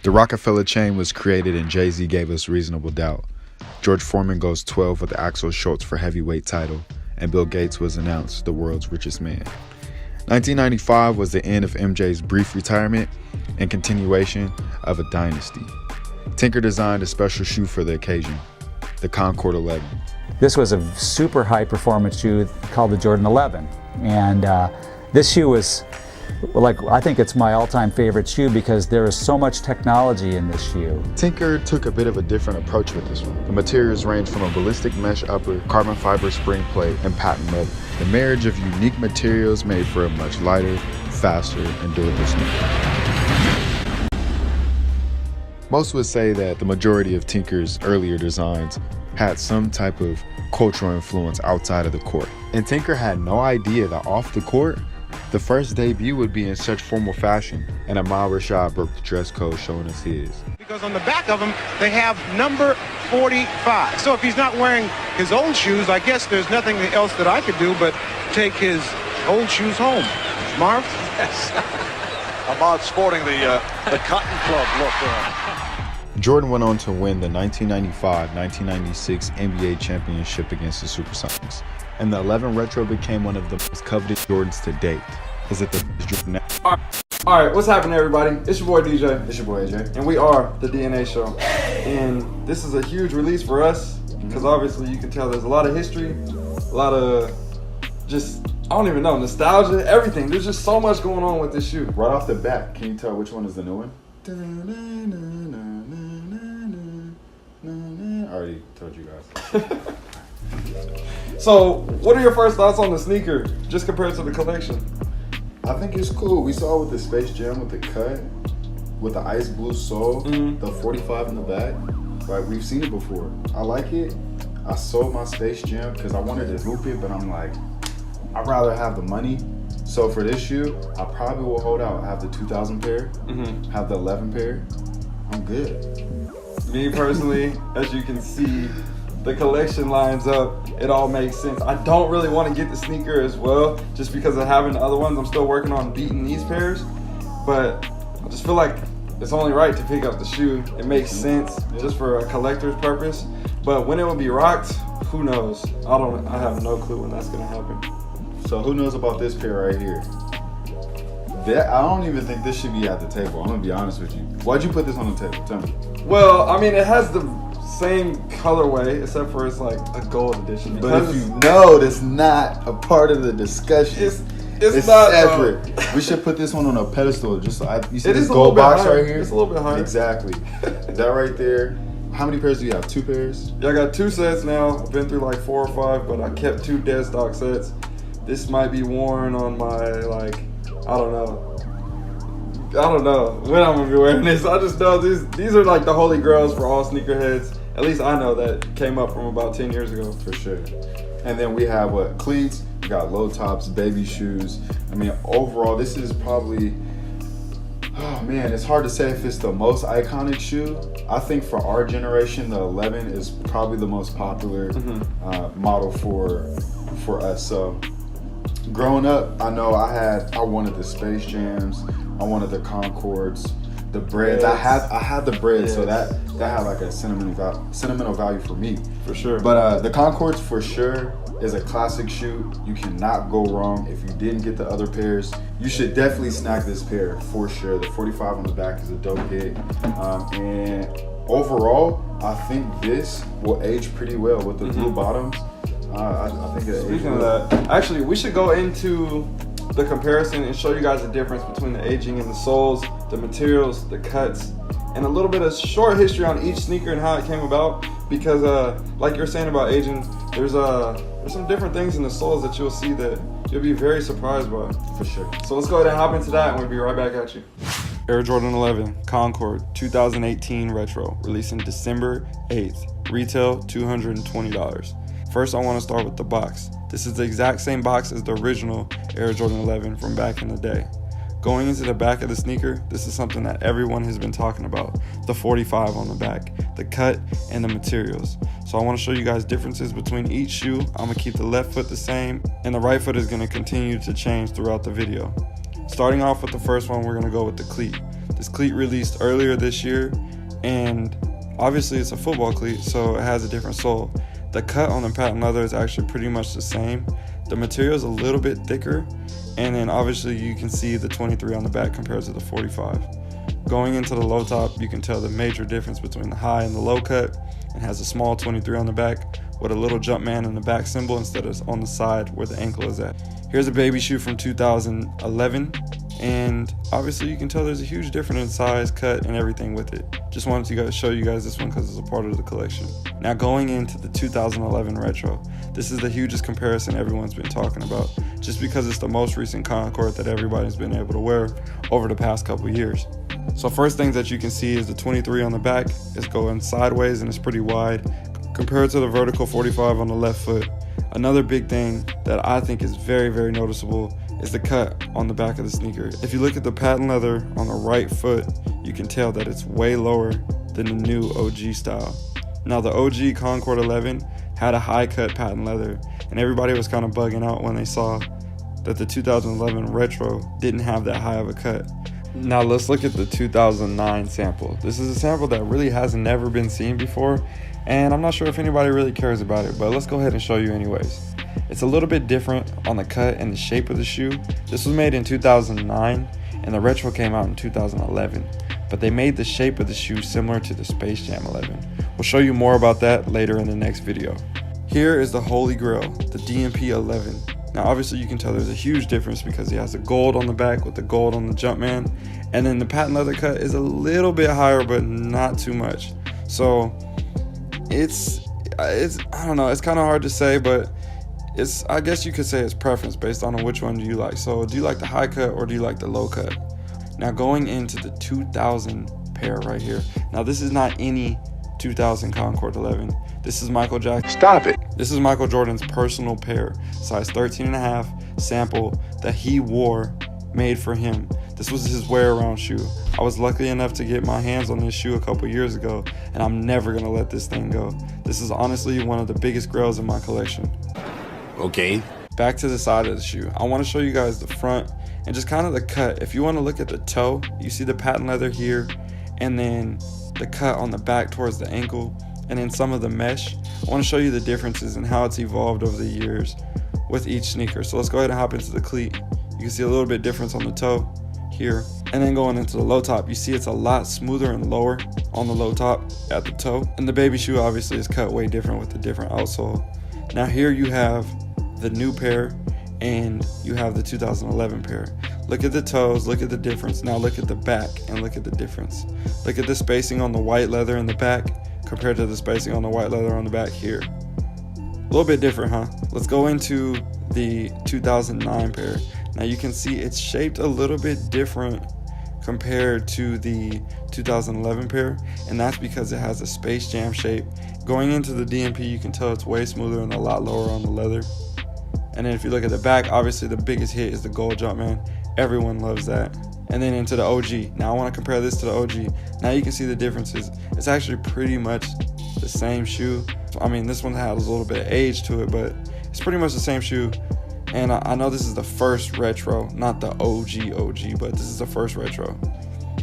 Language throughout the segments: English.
The Rockefeller chain was created and Jay-Z gave us reasonable doubt. George Foreman goes 12 with Axel Schultz for heavyweight title, and Bill Gates was announced the world's richest man. 1995 was the end of MJ's brief retirement and continuation of a dynasty. Tinker designed a special shoe for the occasion, the Concord 11. This was a super high performance shoe called the Jordan 11. And this shoe was, I think it's my all-time favorite shoe because there is so much technology in this shoe. Tinker took a bit of a different approach with this one. The materials range from a ballistic mesh upper, carbon fiber spring plate, and patent leather. The marriage of unique materials made for a much lighter, faster, and durable sneaker. Most would say that the majority of Tinker's earlier designs had some type of cultural influence outside of the court. And Tinker had no idea that off the court, the first debut would be in such formal fashion, and Ahmad Rashad broke the dress code showing us his. Because on the back of them, they have number 45. So if he's not wearing his old shoes, I guess there's nothing else that I could do but take his old shoes home. Marv? Yes. Ahmad sporting the Cotton Club look there. Jordan went on to win the 1995-1996 NBA championship against the Supersonics, and the 11 Retro became one of the most coveted Jordans to date. Is it the Jordan now? All right, what's happening, everybody? It's your boy DJ. It's your boy AJ. And we are the DNA Show. And this is a huge release for us because obviously you can tell there's a lot of history, a lot of just, I don't even know, nostalgia, everything. There's just so much going on with this shoe. Right off the bat, can you tell which one is the new one? I already told you guys. So, what are your first thoughts on the sneaker, just compared to the collection? I think it's cool. We saw with the Space Jam with the cut, with the ice blue sole, the 45 in the back. Like, we've seen it before. I like it. I sold my Space Jam because I wanted to hoop it, but I'm like, I'd rather have the money. So for this shoe, I probably will hold out. I have the 2000 pair, have the 11 pair. I'm good. Me personally, as you can see, the collection lines up. It all makes sense. I don't really want to get the sneaker as well, just because of having the other ones. I'm still working on beating these pairs, but I just feel like it's only right to pick up the shoe. It makes sense just for a collector's purpose. But when it will be rocked, who knows? I have no clue when that's gonna happen. So who knows about this pair right here? I don't even think this should be at the table. I'm gonna be honest with you. Why'd you put this on the table? Tell me. Well, I mean, it has the same colorway, except for it's like a gold edition. But if you know that's not a part of the discussion, it's not separate. We should put this one on a pedestal. Just so you see this gold box right here? It's a little bit higher. Exactly. That right there. How many pairs do you have? 2 pairs? Yeah, I got 2 sets now. I've been through like 4 or 5, but I kept 2 dead stock sets. This might be worn on my, I don't know when I'm gonna be wearing this. I just know these are like the holy grails for all sneakerheads. At least I know that came up from about 10 years ago. For sure. And then we have cleats, we got low tops, baby shoes. I mean, overall, this is probably, oh man, it's hard to say if it's the most iconic shoe. I think for our generation, the 11 is probably the most popular model for us. So growing up, I know I wanted the Space Jams, I wanted the Concords, the breads. I had the breads, so that had like a sentimental value for me. For sure. But the Concords for sure is a classic shoe. You cannot go wrong. If you didn't get the other pairs, you should definitely snag this pair for sure. The 45 on the back is a dope hit. And overall, I think this will age pretty well with the blue bottoms. I think it Speaking of that, actually, we should go into the comparison and show you guys the difference between the aging and the soles, the materials, the cuts, and a little bit of short history on each sneaker and how it came about. Because like you're saying about aging, there's some different things in the soles that you'll see that you'll be very surprised by. For sure. So let's go ahead and hop into that and we'll be right back at you. Air Jordan 11 Concord 2018 Retro, releasing December 8th. Retail $220. First, I want to start with the box. This is the exact same box as the original Air Jordan 11 from back in the day. Going into the back of the sneaker, this is something that everyone has been talking about. The 45 on the back, the cut, and the materials. So I want to show you guys differences between each shoe. I'm going to keep the left foot the same, and the right foot is going to continue to change throughout the video. Starting off with the first one, we're gonna go with the cleat. This cleat released earlier this year, and obviously it's a football cleat, so it has a different sole. The cut on the patent leather is actually pretty much the same. The material is a little bit thicker, and then obviously you can see the 23 on the back compared to the 45. Going into the low top, you can tell the major difference between the high and the low cut. It has a small 23 on the back with a little Jumpman in the back symbol instead of on the side where the ankle is at. Here's a baby shoe from 2011, and obviously you can tell there's a huge difference in size, cut, and everything with it. Just wanted to show you guys this one because it's a part of the collection. Now going into the 2011 retro, this is the hugest comparison everyone's been talking about, just because it's the most recent Concord that everybody's been able to wear over the past couple years. So first things that you can see is the 23 on the back is going sideways and it's pretty wide compared to the vertical 45 on the left foot. Another big thing that I think is very, very noticeable is the cut on the back of the sneaker. If you look at the patent leather on the right foot, you can tell that it's way lower than the new OG style. Now the OG Concord 11 had a high cut patent leather, and everybody was kind of bugging out when they saw that the 2011 retro didn't have that high of a cut. Now let's look at the 2009 sample. This is a sample that really has never been seen before, and I'm not sure if anybody really cares about it, but let's go ahead and show you anyways. It's a little bit different on the cut and the shape of the shoe. This was made in 2009 and the retro came out in 2011, but they made the shape of the shoe similar to the Space Jam 11. We'll show you more about that later in the next video. Here is the Holy Grail, the DMP 11. Now obviously you can tell there's a huge difference because he has the gold on the back with the gold on the Jumpman, and then the patent leather cut is a little bit higher but not too much. So it's I don't know, it's kind of hard to say, but I guess you could say it's preference based on which one do you like. So do you like the high cut or do you like the low cut? Now going into the 2000 pair right here. Now this is not any 2000 Concord 11. This is Michael Jackson. Stop it. This is Michael Jordan's personal pair, size 13.5 sample that he wore, made for him. This was his wear-around shoe. I was lucky enough to get my hands on this shoe a couple years ago, and I'm never gonna let this thing go. This is honestly one of the biggest grails in my collection. Okay. Back to the side of the shoe. I want to show you guys the front and just kind of the cut. If you want to look at the toe, you see the patent leather here, and then the cut on the back towards the ankle, and then some of the mesh. I want to show you the differences and how it's evolved over the years with each sneaker. So let's go ahead and hop into the cleat. You can see a little bit difference on the toe here, and then going into the low top, you see it's a lot smoother and lower on the low top at the toe, and the baby shoe obviously is cut way different with the different outsole. Now here you have the new pair and you have the 2011 pair. Look at the toes, look at the difference. Now look at the back and look at the difference. Look at the spacing on the white leather in the back compared to the spacing on the white leather on the back here. A little bit different, huh? Let's go into the 2009 pair. Now you can see it's shaped a little bit different compared to the 2011 pair, and that's because it has a Space Jam shape. Going into the DMP, you can tell it's way smoother and a lot lower on the leather. And then if you look at the back, obviously the biggest hit is the gold Jumpman. Everyone loves that. And then into the OG. Now I want to compare this to the OG. Now you can see the differences. It's actually pretty much the same shoe. I mean, this one has a little bit of age to it, but it's pretty much the same shoe. And I know this is the first retro, not the OG, but this is the first retro.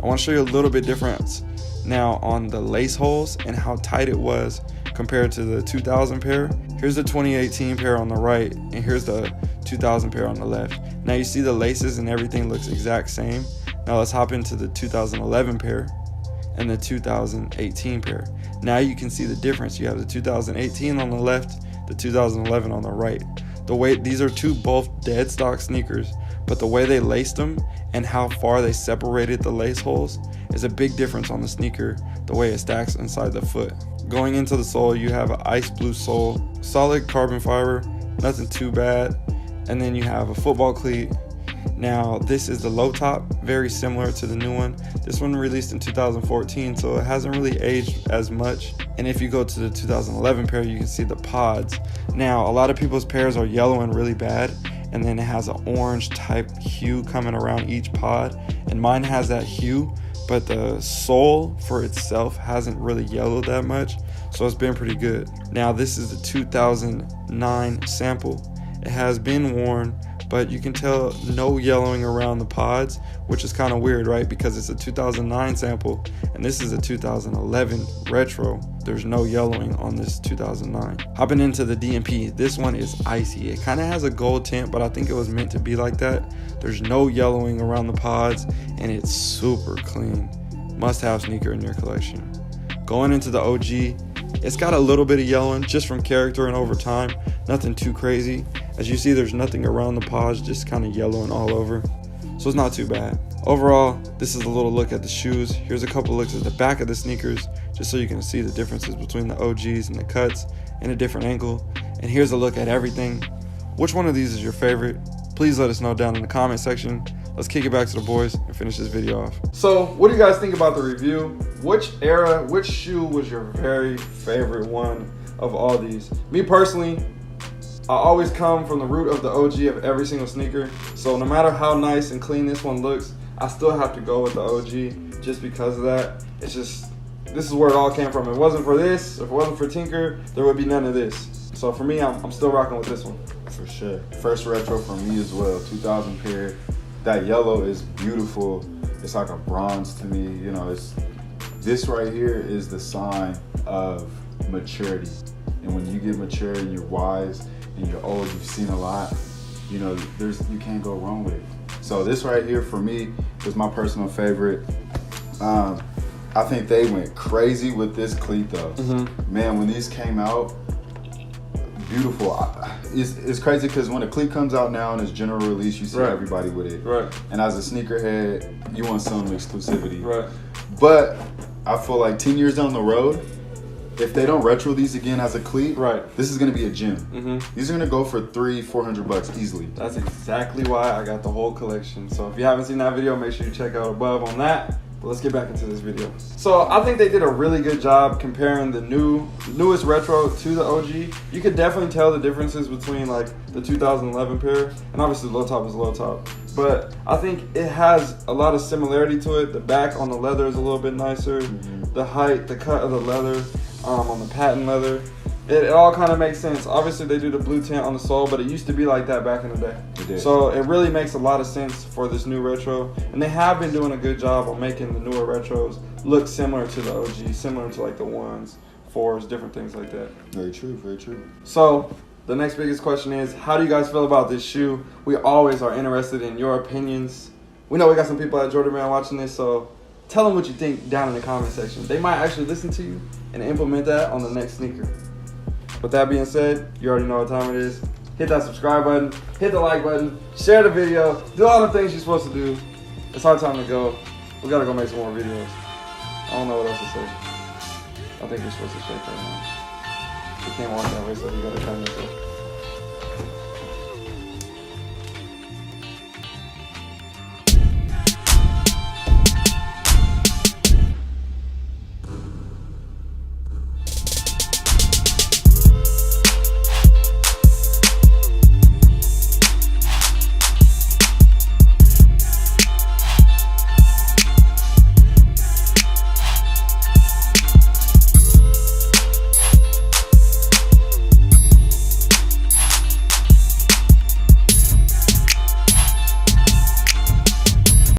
I want to show you a little bit difference now on the lace holes and how tight it was compared to the 2000 pair. Here's the 2018 pair on the right, and here's the 2000 pair on the left. Now you see the laces and everything looks exact same. Now let's hop into the 2011 pair and the 2018 pair. Now you can see the difference. You have the 2018 on the left, the 2011 on the right. The way these are both dead stock sneakers, but the way they laced them and how far they separated the lace holes is a big difference on the sneaker, the way it stacks inside the foot. Going into the sole, you have an ice blue sole, solid carbon fiber, nothing too bad. And then you have a football cleat. Now this is the low top, very similar to the new one. This one released in 2014, so it hasn't really aged as much. And if you go to the 2011 pair, you can see the pods. Now a lot of people's pairs are yellow and really bad, and then it has an orange type hue coming around each pod, and mine has that hue, but the sole for itself hasn't really yellowed that much, so it's been pretty good. Now this is the 2009 sample. It has been worn, but you can tell no yellowing around the pods, which is kind of weird, right? Because it's a 2009 sample and this is a 2011 retro. There's no yellowing on this 2009. Hopping into the DMP, this one is icy. It kind of has a gold tint, but I think it was meant to be like that. There's no yellowing around the pods and it's super clean. Must have sneaker in your collection. Going into the OG, it's got a little bit of yellowing just from character and over time. Nothing too crazy. As you see, there's nothing around the pods, just kind of yellowing all over. So it's not too bad. Overall, this is a little look at the shoes. Here's a couple looks at the back of the sneakers, just so you can see the differences between the OGs and the cuts in a different angle. And here's a look at everything. Which one of these is your favorite? Please let us know down in the comment section. Let's kick it back to the boys and finish this video off. So what do you guys think about the review? Which era, which shoe was your very favorite one of all these? Me personally, I always come from the root of the OG of every single sneaker. So no matter how nice and clean this one looks, I still have to go with the OG just because of that. It's just, this is where it all came from. If it wasn't for this, if it wasn't for Tinker, there would be none of this. So for me, I'm still rocking with this one. For sure. First retro for me as well, 2000 pair. That yellow is beautiful. It's like a bronze to me. You know, this right here is the sign of maturity. And when you get mature and you're wise and you're old, you've seen a lot, you know, you can't go wrong with it. So this right here for me is my personal favorite. I think they went crazy with this cleat though. Man, when these came out, beautiful. It's crazy because when a cleat comes out now and it's general release, you see everybody with it. Right. And as a sneakerhead, you want some exclusivity. Right. But I feel like 10 years down the road, if they don't retro these again as a cleat, this is gonna be a gem. These are gonna go for $300-400 easily. That's exactly why I got the whole collection. So if you haven't seen that video, make sure you check out above on that. But let's get back into this video. So I think they did a really good job comparing the newest retro to the OG. You could definitely tell the differences between like the 2011 pair, and obviously low top is low top. But I think it has a lot of similarity to it. The back on the leather is a little bit nicer. The height, the cut of the leather on the patent leather. It all kind of makes sense. Obviously they do the blue tint on the sole, but it used to be like that back in the day. It did. So it really makes a lot of sense for this new retro. And they have been doing a good job on making the newer retros look similar to the OG, similar to like the 1s, 4s, different things like that. Very true, very true. So the next biggest question is, how do you guys feel about this shoe? We always are interested in your opinions. We know we got some people at Jordan Man watching this, so tell them what you think down in the comment section. They might actually listen to you and implement that on the next sneaker. With that being said, you already know what time it is. Hit that subscribe button, hit the like button, share the video, do all the things you're supposed to do. It's our time to go. We gotta go make some more videos. I don't know what else to say. I think we're supposed to shake right now. We can't walk that way, so we gotta turn this up.